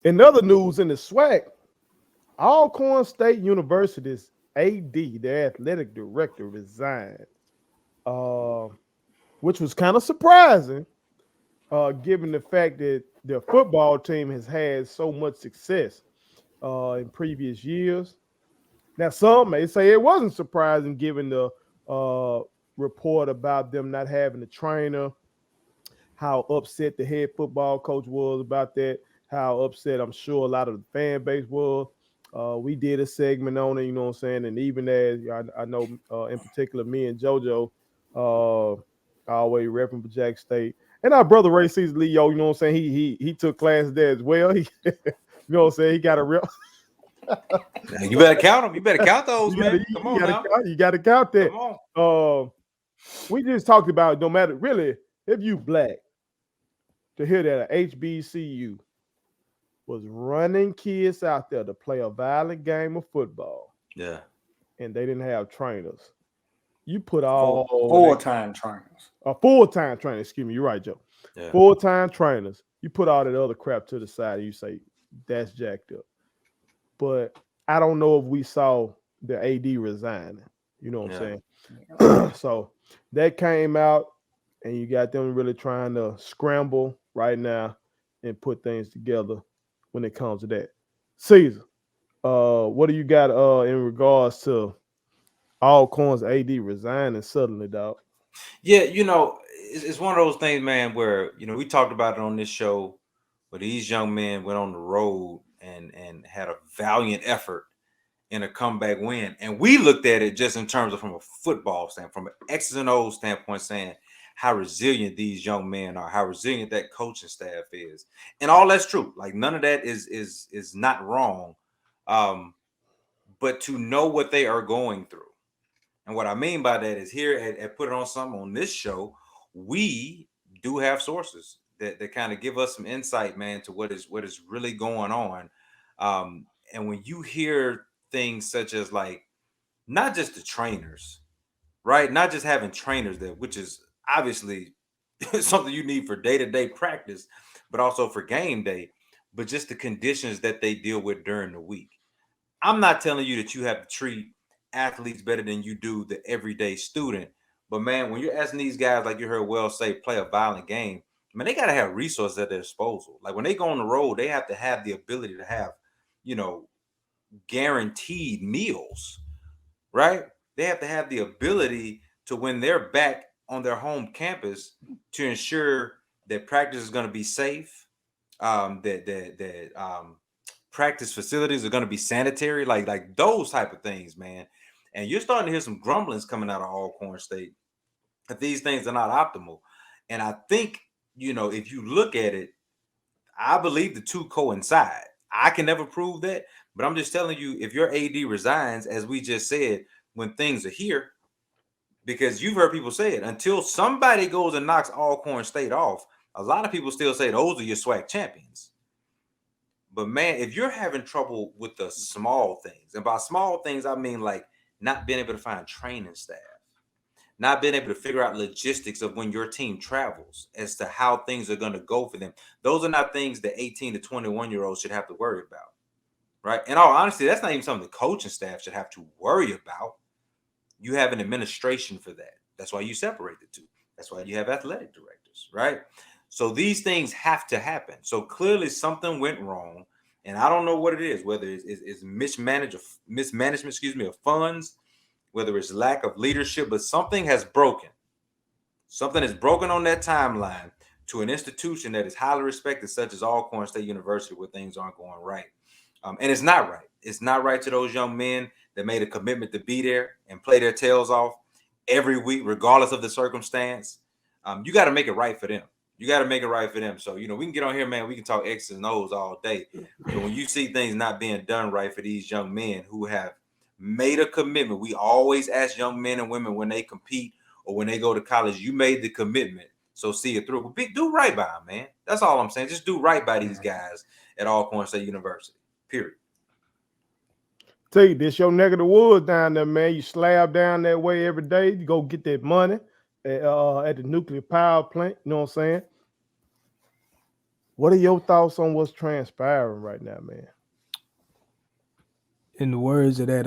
In other news in the SWAC, Alcorn State University's AD, their athletic director, resigned, uh, which was kind of surprising, given the fact that their football team has had so much success in previous years. Now, some may say it wasn't surprising given the uh, report about them not having a trainer, how upset the head football coach was about that, how upset I'm sure a lot of the fan base was. We did a segment on it, you know what I'm saying? And even as I know, in particular, me and JoJo always repping for Jack State. And our brother Ray Cesar Leo, you know what I'm saying? He took classes there as well. He, you know what I'm saying? He got a real. Now, you better count them. You better count those, man. Come on now. You got to count that. Come on. We just talked about no matter really if you black, to hear that a HBCU was running kids out there to play a violent game of football. Yeah. And they didn't have trainers. You put all full-time trainers. Full-time trainers, excuse me. You're right, Joe. Yeah. Full-time trainers. You put all that other crap to the side and you say, that's jacked up. But I don't know if we saw the AD resigning. You know what I'm saying? So that came out, and you got them really trying to scramble right now and put things together when it comes to that. Caesar, what do you got in regards to Alcorn's AD resigning suddenly, dog? Yeah, it's one of those things, man, where, we talked about it on this show, where these young men went on the road and had a valiant effort in a comeback win. And we looked at it just in terms of from a football standpoint, from an X's and O's standpoint, saying how resilient these young men are, how resilient that coaching staff is. And all that's true. Like, none of that is not wrong. But to know what they are going through. And what I mean by that is here at Put It On Something on this show, we do have sources that kind of give us some insight, man, to what is really going on. And when you hear things such as, like, not just the trainers, right? Not just having trainers there, which is obviously something you need for day-to-day practice, but also for game day, but just the conditions that they deal with during the week. I'm not telling you that you have to treat athletes better than you do the everyday student. But, man, when you're asking these guys, like you heard Wells say, play a violent game, man, they got to have resources at their disposal. Like, when they go on the road, they have to have the ability to have, guaranteed meals, right? They have to have the ability to, when they're back on their home campus, to ensure that practice is going to be safe, that practice facilities are going to be sanitary, like those type of things, man. And you're starting to hear some grumblings coming out of Alcorn State that these things are not optimal. And I think, if you look at it, I believe the two coincide. I can never prove that, but I'm just telling you, if your AD resigns, as we just said, when things are here, because you've heard people say it, until somebody goes and knocks Alcorn State off, a lot of people still say those are your SWAC champions. But, man, if you're having trouble with the small things, and by small things, I mean like not being able to find training staff, not being able to figure out logistics of when your team travels as to how things are going to go for them. Those are not things that 18 to 21-year-olds should have to worry about, right? In all honesty, that's not even something the coaching staff should have to worry about. You have an administration for that. That's why you separate the two. That's why you have athletic directors, right? So these things have to happen. So clearly something went wrong, and I don't know what it is, whether it's mismanagement, of funds, whether it's lack of leadership, but something has broken. Something is broken on that timeline to an institution that is highly respected, such as Alcorn State University, where things aren't going right. And it's not right. It's not right to those young men that made a commitment to be there and play their tails off every week, regardless of the circumstance. You got to make it right for them. You got to make it right for them. So, we can get on here, man. We can talk X's and O's all day. But when you see things not being done right for these young men who have made a commitment, we always ask young men and women when they compete or when they go to college, you made the commitment, so see it through. But do right by them, man. That's all I'm saying. Just do right by these guys at Alcorn State University, period. Tell you, this your neck of the woods down there, man. You slab down that way every day. You go get that money at the nuclear power plant. You know what I'm saying? What are your thoughts on what's transpiring right now, man? In the words of that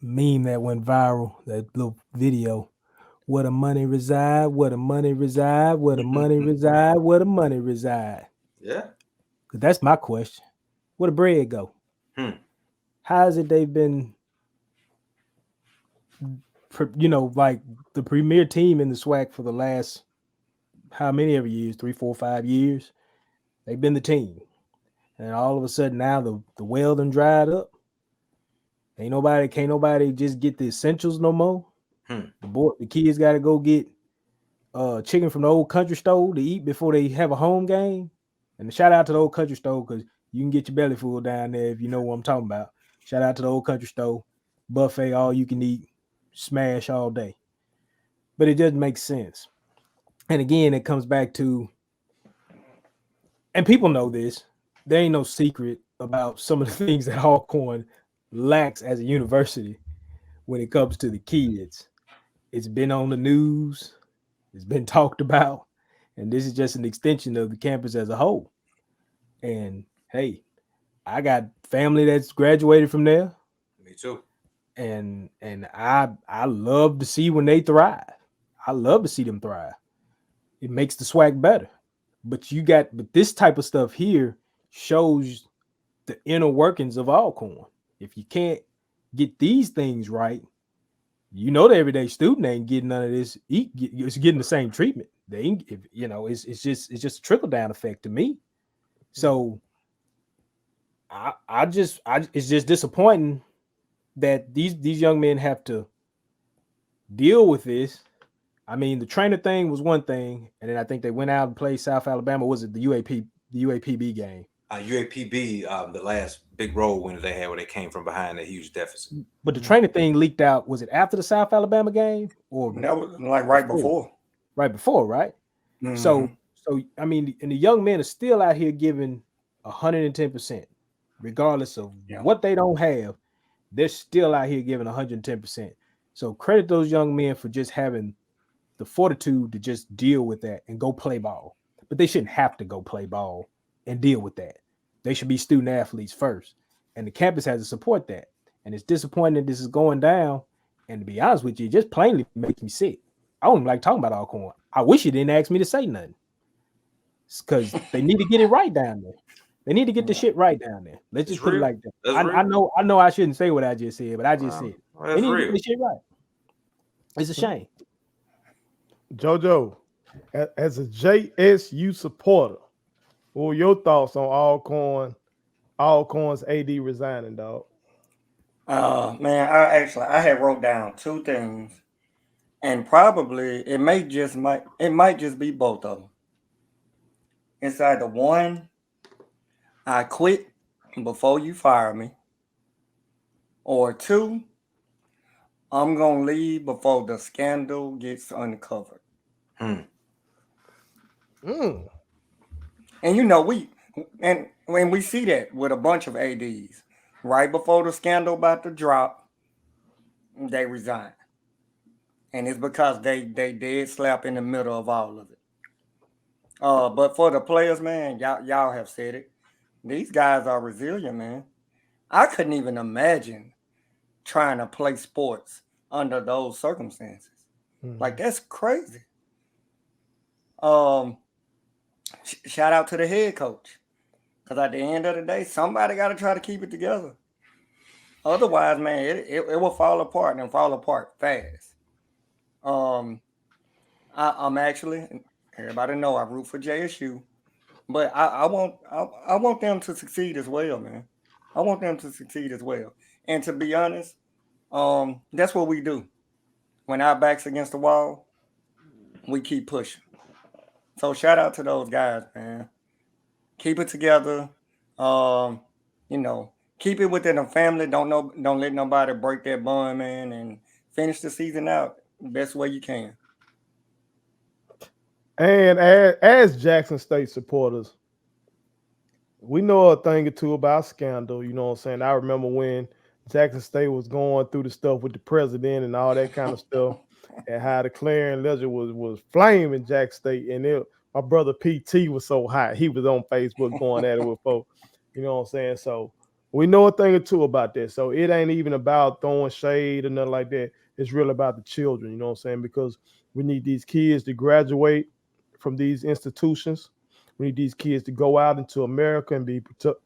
meme that went viral, that little video, where the money reside, where the money reside, where the money reside, where the money reside. Yeah. Because that's my question. Where the bread go? How is it they've been, like the premier team in the SWAC for the last how many ever years? 3, 4, 5 years. They've been the team. And all of a sudden now the well done dried up. Can't nobody just get the essentials no more. The kids got to go get chicken from the old country store to eat before they have a home game. And shout out to the old country store because you can get your belly full down there if you know what I'm talking about. Shout out to the old country store, buffet, all you can eat, smash all day. But it doesn't make sense. And again, it comes back to, and people know this, there ain't no secret about some of the things that Alcorn lacks as a university when it comes to the kids. It's been on the news, it's been talked about, and this is just an extension of the campus as a whole. And hey, I got family that's graduated from there. Me too. And I love to see when they thrive. I love to see them thrive. It makes the SWAC better. But this type of stuff here shows the inner workings of Alcorn. If you can't get these things right, the everyday student ain't getting none of this. It's getting the same treatment. They ain't, it's just a trickle down effect to me. So it's just disappointing that these young men have to deal with this. I mean, the trainer thing was one thing, and then I think they went out and played South Alabama. Was it the UAPB game? UAPB, the last big road winner they had where they came from behind a huge deficit. But the trainer thing leaked out. Was it after the South Alabama game or that was like right before? Right before, right? Mm-hmm. So I mean, and the young men are still out here giving 110%, regardless of what they don't have. They're still out here giving 110%. So credit those young men for just having the fortitude to just deal with that and go play ball. But they shouldn't have to go play ball and deal with that. They should be student athletes first. And the campus has to support that. And it's disappointing that this is going down. And to be honest with you, it just plainly makes me sick. I don't even like talking about Alcorn. I wish you didn't ask me to say nothing. Because they need to get it right down there. They need to get the shit right down there. Let's just put it like that. I know I shouldn't say what I just said, but I just said they need to get the shit right. It's a shame. JoJo, as a JSU supporter, what were your thoughts on Alcorn's AD resigning, dog? Man, I had wrote down two things, and probably it might just be both of them. It's either one, I quit before you fire me, or two, I'm gonna leave before the scandal gets uncovered. And when we see that with a bunch of ADs, right before the scandal about to drop, they resign. And it's because they dead slap in the middle of all of it. But for the players, man, y'all have said it. These guys are resilient, man. I couldn't even imagine trying to play sports under those circumstances. Like, that's crazy. Shout out to the head coach. Because at the end of the day, somebody got to try to keep it together. Otherwise, man, it will fall apart and fall apart fast. I'm actually, everybody know I root for JSU, but I want them to succeed as well, man. I want them to succeed as well. And to be honest, that's what we do. When our back's against the wall, we keep pushing. So shout out to those guys, man. Keep it together. Keep it within the family. Don't let nobody break that bond, man, and finish the season out the best way you can. And as Jackson State supporters, we know a thing or two about scandal. You know what I'm saying? I remember when Jackson State was going through the stuff with the president and all that kind of stuff, and how the clearing ledger was flaming Jackson State, and my brother PT was so hot. He was on Facebook going at it with folks. You know what I'm saying? So we know a thing or two about that. So it ain't even about throwing shade or nothing like that. It's really about the children, you know what I'm saying? Because we need these kids to graduate from these institutions. We need these kids to go out into America and be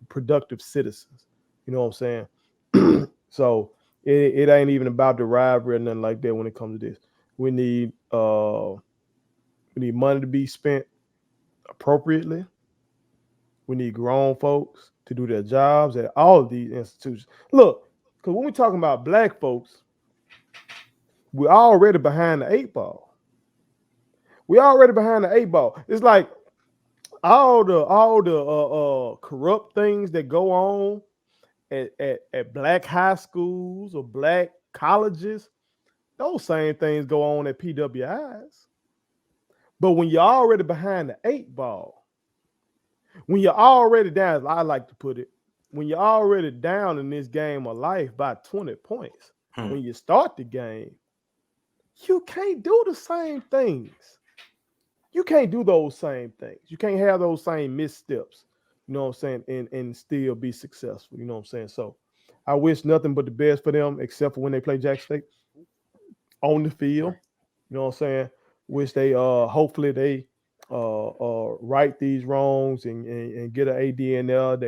productive citizens. You know what I'm saying? So it ain't even about the rivalry or nothing like that when it comes to this. We need money to be spent appropriately. We need grown folks to do their jobs at all of these institutions. Look, because when we're talking about black folks, we're already behind the 8 ball. We're already behind the 8 ball. It's like all the corrupt things that go on at black high schools or black colleges. Those same things go on at PWIs. But when you're already behind the 8 ball, when you're already down, as I like to put it, when you're already down in this game of life by 20 points, when you start the game, you can't do the same things. You can't do those same things. You can't have those same missteps, you know what I'm saying, and still be successful, you know what I'm saying? So I wish nothing but the best for them, except for when they play Jackson State on the field, you know what I'm saying? Wish they, hopefully they right these wrongs and get an ADNL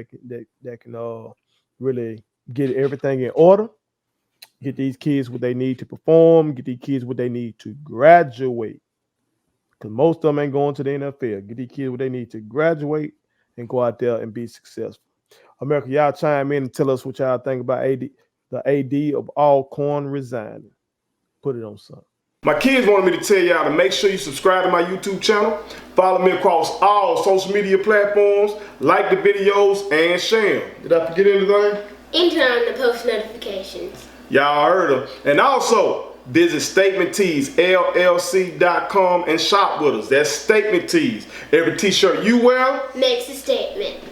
that can really get everything in order, get these kids what they need to perform, get these kids what they need to graduate. Because most of them ain't going to the NFL. Get these kids what they need to graduate and go out there and be successful. America, y'all chime in and tell us what y'all think about the AD of Alcorn resigning. Put it on something. My kids wanted me to tell y'all to make sure you subscribe to my YouTube channel, follow me across all social media platforms, like the videos, and share them. Did I forget anything? And turn on the post notifications. Y'all heard them. And also, visit Statement Tees, LLC.com and shop with us. That's Statement Tees. Every t-shirt you wear makes a statement.